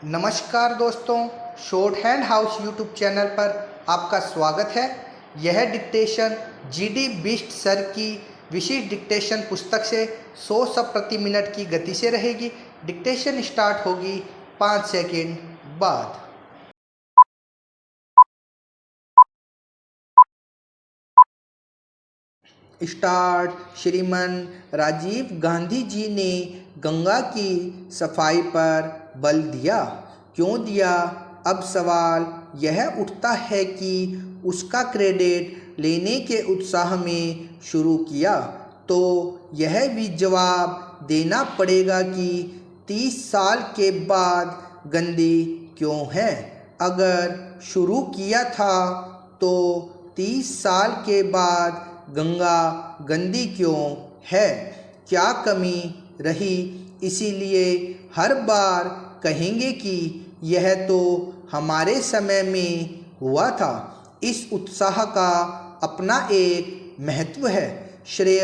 नमस्कार दोस्तों, short hand house YouTube channel पर आपका स्वागत है। यह डिक्टेशन जीडी बिस्ट सर की विशिष्ट डिक्टेशन पुस्तक से 100 शब्द प्रति मिनट की गति से रहेगी। डिक्टेशन स्टार्ट होगी 5 सेकंड बाद। स्टार्ट। श्रीमान राजीव गांधी जी ने गंगा की सफाई पर बल दिया। क्यों दिया? अब सवाल यह उठता है कि उसका क्रेडिट लेने के उत्साह में शुरू किया तो यह भी जवाब देना पड़ेगा कि 30 साल के बाद गंदी क्यों है। अगर शुरू किया था तो 30 साल के बाद गंगा गंदी क्यों है? क्या कमी रही? इसीलिए हर बार कहेंगे कि यह तो हमारे समय में हुआ था। इस उत्साह का अपना एक महत्व है। श्रेय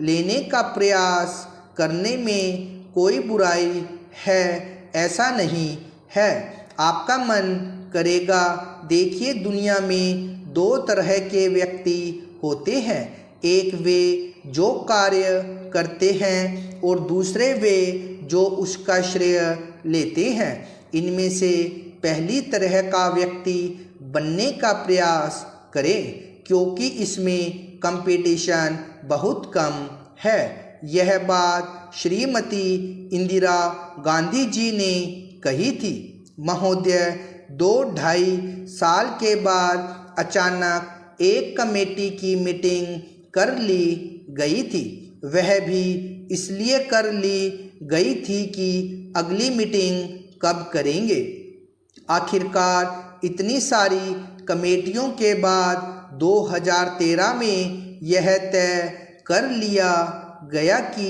लेने का प्रयास करने में कोई बुराई है ऐसा नहीं है। आपका मन करेगा। देखिए, दुनिया में 2 तरह के व्यक्ति होते हैं। एक वे जो कार्य करते हैं और दूसरे वे जो उसका श्रेय लेते हैं। इनमें से पहली तरह का व्यक्ति बनने का प्रयास करें क्योंकि इसमें कंपटीशन बहुत कम है। यह बात श्रीमती इंदिरा गांधी जी ने कही थी। महोदय, 2-2.5 साल के बाद अचानक एक कमेटी की मीटिंग कर ली गई थी। वह भी इसलिए कर ली गई थी कि अगली मीटिंग कब करेंगे। आखिरकार इतनी सारी कमेटियों के बाद 2013 में यह तय कर लिया गया कि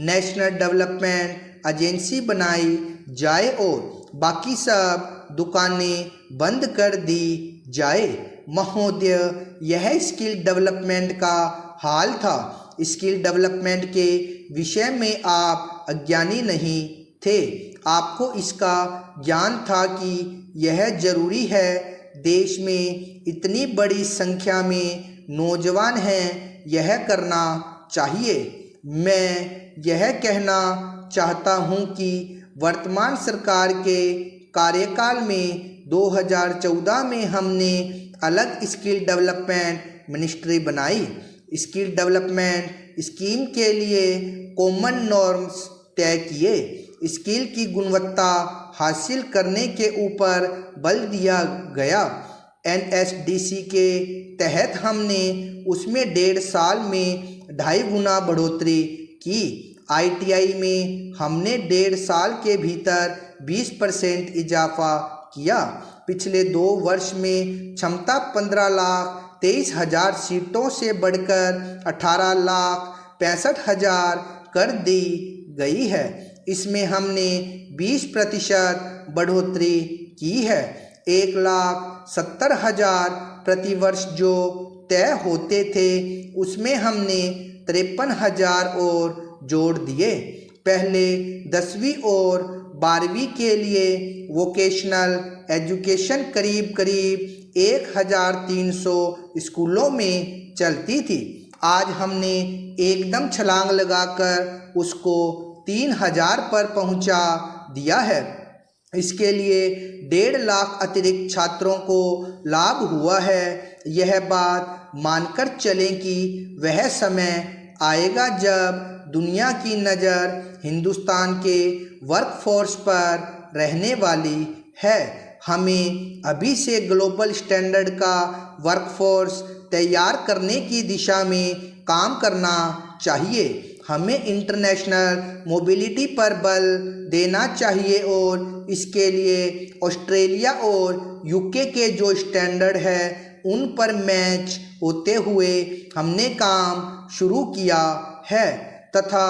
नेशनल डेवलपमेंट एजेंसी बनाई जाए और बाकी सब दुकानें बंद कर दी जाए। महोदय, यह स्किल डेवलपमेंट का हाल था। स्किल डेवलपमेंट के विषय में आप अज्ञानी नहीं थे। आपको इसका ज्ञान था कि यह जरूरी है। देश में इतनी बड़ी संख्या में नौजवान हैं, यह करना चाहिए। मैं यह कहना चाहता हूं कि वर्तमान सरकार के कार्यकाल में 2014 में हमने अलग स्किल डेवलपमेंट मिनिस्ट्री बनाई। स्किल डेवलपमेंट स्कीम के लिए कॉमन नॉर्म्स तय किए। स्किल की गुणवत्ता हासिल करने के ऊपर बल दिया गया। NSDC के तहत हमने उसमें 1.5 साल में 2.5 गुना बढ़ोतरी की। ITI में हमने 1.5 साल के भीतर 20% इजाफा किया। पिछले 2 वर्ष में क्षमता 15,23,000 सीटों से बढ़कर 18,65,000 कर दी गई है। इसमें हमने 20% बढ़ोतरी की है। 1,70,000 प्रतिवर्ष जो तय होते थे उसमें हमने 53,000 और जोड़ दिए। पहले 10वीं और 12वीं के लिए वोकेशनल एजुकेशन करीब 1,300 स्कूलों में चलती थी। आज हमने एकदम छलांग लगाकर उसको 3,000 पर पहुंचा दिया है। इसके लिए 1.5 लाख अतिरिक्त छात्रों को लाभ हुआ है। यह बात मानकर चलें कि वह समय आएगा जब दुनिया की नज़र हिंदुस्तान के वर्कफोर्स पर रहने वाली है। हमें अभी से ग्लोबल स्टैंडर्ड का वर्कफोर्स तैयार करने की दिशा में काम करना चाहिए। हमें इंटरनेशनल मोबिलिटी पर बल देना चाहिए और इसके लिए ऑस्ट्रेलिया और यूके के जो स्टैंडर्ड है उन पर मैच होते हुए हमने काम शुरू किया है तथा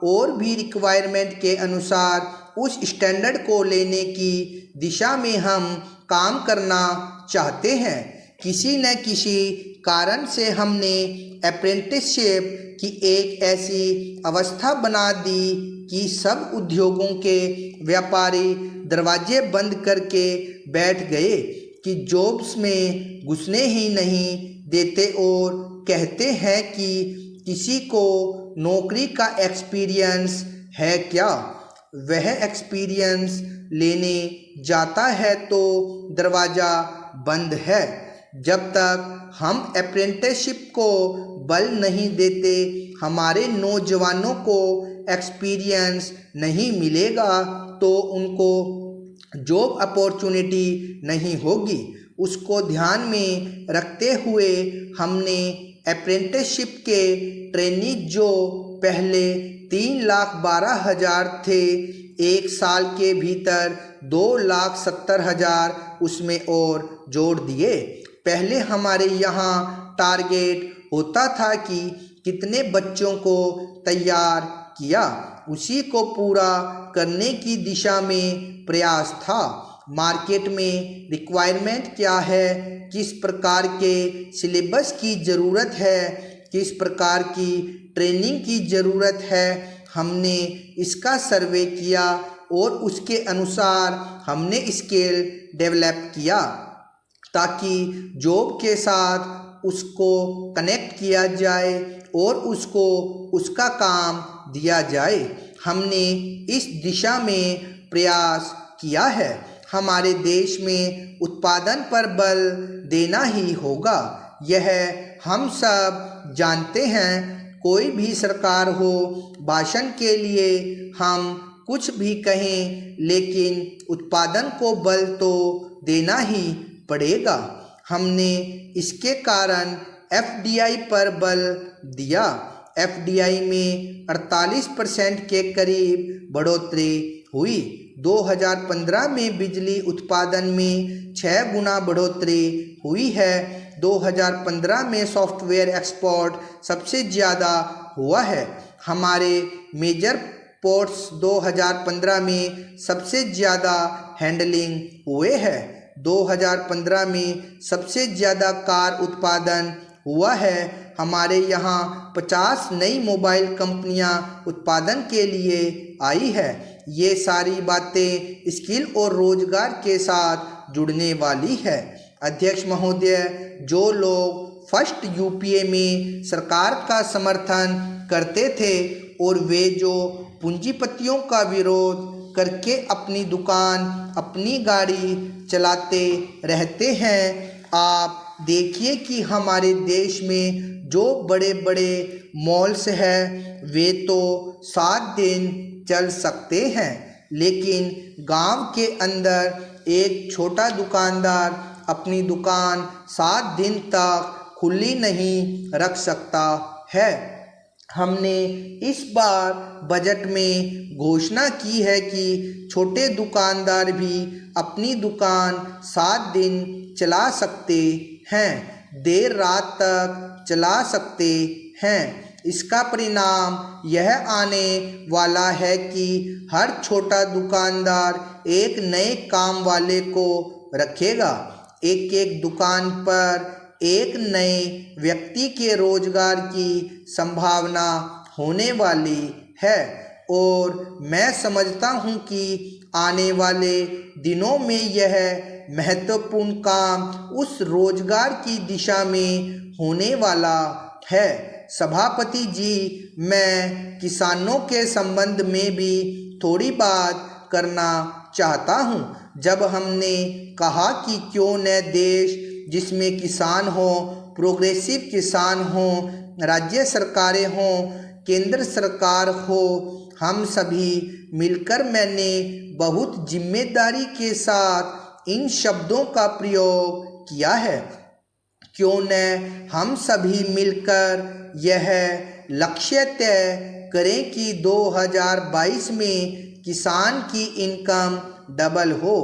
और भी रिक्वायरमेंट के अनुसार उस स्टैंडर्ड को लेने की दिशा में हम काम करना चाहते हैं। किसी न किसी कारण से हमने अप्रेंटिसशिप की एक ऐसी अवस्था बना दी कि सब उद्योगों के व्यापारी दरवाजे बंद करके बैठ गए कि जॉब्स में घुसने ही नहीं देते और कहते हैं कि किसी को नौकरी का एक्सपीरियंस है क्या। वह एक्सपीरियंस लेने जाता है तो दरवाज़ा बंद है। जब तक हम अप्रेंटिसशिप को बल नहीं देते, हमारे नौजवानों को एक्सपीरियंस नहीं मिलेगा तो उनको जॉब अपॉर्चुनिटी नहीं होगी। उसको ध्यान में रखते हुए हमने अप्रेंटिसशिप के ट्रेनी जो पहले 3,12,000 थे, एक साल के भीतर 2,70,000 उसमें और जोड़ दिए। पहले हमारे यहाँ टारगेट होता था कि कितने बच्चों को तैयार किया, उसी को पूरा करने की दिशा में प्रयास था। मार्केट में रिक्वायरमेंट क्या है, किस प्रकार के सिलेबस की ज़रूरत है, किस प्रकार की ट्रेनिंग की ज़रूरत है, हमने इसका सर्वे किया और उसके अनुसार हमने स्किल डेवलप किया ताकि जॉब के साथ उसको कनेक्ट किया जाए और उसको उसका काम दिया जाए। हमने इस दिशा में प्रयास किया है। हमारे देश में उत्पादन पर बल देना ही होगा, यह हम सब जानते हैं। कोई भी सरकार हो, भाषण के लिए हम कुछ भी कहें, लेकिन उत्पादन को बल तो देना ही पड़ेगा। हमने इसके कारण एफडीआई पर बल दिया। एफडीआई में 48% के करीब बढ़ोतरी हुई। 2015 में बिजली उत्पादन में 6 गुना बढ़ोतरी हुई है। 2015 में सॉफ्टवेयर एक्सपोर्ट सबसे ज़्यादा हुआ है। हमारे मेजर पोर्ट्स 2015 में सबसे ज़्यादा हैंडलिंग हुए हैं। 2015 में सबसे ज़्यादा कार उत्पादन हुआ है। हमारे यहाँ 50 नई मोबाइल कंपनियाँ उत्पादन के लिए आई है। ये सारी बातें स्किल और रोजगार के साथ जुड़ने वाली है। अध्यक्ष महोदय, जो लोग फर्स्ट यूपीए में सरकार का समर्थन करते थे और वे जो पूंजीपतियों का विरोध करके अपनी दुकान, अपनी गाड़ी चलाते रहते हैं, आप देखिए कि हमारे देश में जो बड़े बड़े मॉल्स हैं वे तो 7 दिन चल सकते हैं, लेकिन गांव के अंदर एक छोटा दुकानदार अपनी दुकान 7 दिन तक खुली नहीं रख सकता है। हमने इस बार बजट में घोषणा की है कि छोटे दुकानदार भी अपनी दुकान 7 दिन चला सकते हैं, देर रात तक चला सकते हैं। इसका परिणाम यह आने वाला है कि हर छोटा दुकानदार एक नए काम वाले को रखेगा। एक एक दुकान पर एक नए व्यक्ति के रोजगार की संभावना होने वाली है और मैं समझता हूं कि आने वाले दिनों में यह महत्वपूर्ण काम उस रोजगार की दिशा में होने वाला है। सभापति जी, मैं किसानों के संबंध में भी थोड़ी बात करना चाहता हूं। जब हमने कहा कि क्यों न देश जिसमें किसान हो, प्रोग्रेसिव किसान हो, राज्य सरकारें हो, केंद्र सरकार हो, हम सभी मिलकर, मैंने बहुत जिम्मेदारी के साथ इन शब्दों का प्रयोग किया है। क्यों न हम सभी मिलकर यह लक्ष्य तय करें कि 2022 में किसान की इनकम डबल हो।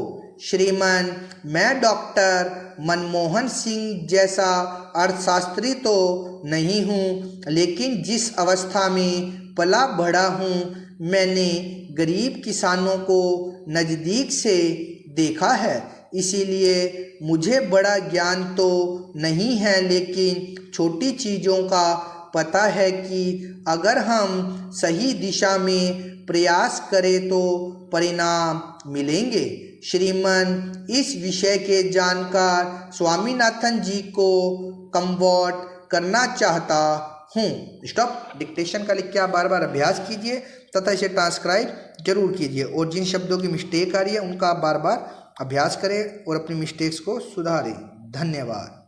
श्रीमान, मैं डॉक्टर मनमोहन सिंह जैसा अर्थशास्त्री तो नहीं हूँ, लेकिन जिस अवस्था में पला बढ़ा हूँ, मैंने गरीब किसानों को नज़दीक से देखा है। इसीलिए मुझे बड़ा ज्ञान तो नहीं है, लेकिन छोटी चीज़ों का पता है कि अगर हम सही दिशा में प्रयास करें तो परिणाम मिलेंगे। श्रीमन इस विषय के जानकार स्वामीनाथन जी को कन्वर्ट करना चाहता हूँ। स्टॉप। डिक्टेशन का लिख के आप बार बार अभ्यास कीजिए तथा इसे ट्रांसक्राइब जरूर कीजिए, और जिन शब्दों की मिस्टेक आ रही है उनका आप बार बार अभ्यास करें और अपनी मिस्टेक्स को सुधारें। धन्यवाद।